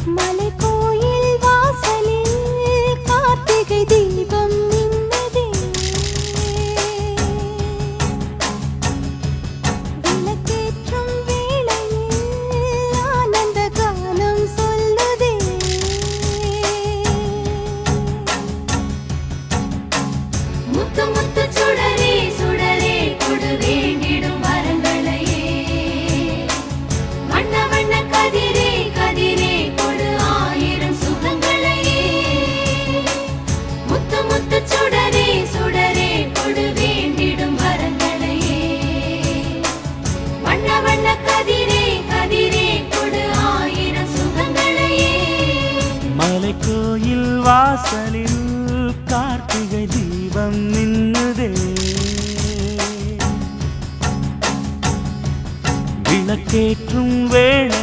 மலைக்கோயில் வாசலில் கார்த்திகை தீபம் மின்னுதே. விளக்கேற்றும் வேளையில் ஆனந்த கானம் சொல்லுதே. முத்து முத்து சுடரே சுடரே கொடு வேண்டிடும் வரங்களையே. வண்ண வண்ண கதிரே கதிரே கொடு ஆயிரம் சுகங்களையே. முத்து முத்து சுடரே சுடரே கொடு வேண்டிடும் வரங்களையே. வண்ண வண்ண கதிரே கதிரே கொடு ஆயிரம் சுகங்களையே. மலைக்கோயில் வாசலில் கார்த்திகை தீபம் நின்னுதே. விளக்கேற்றும் வேளை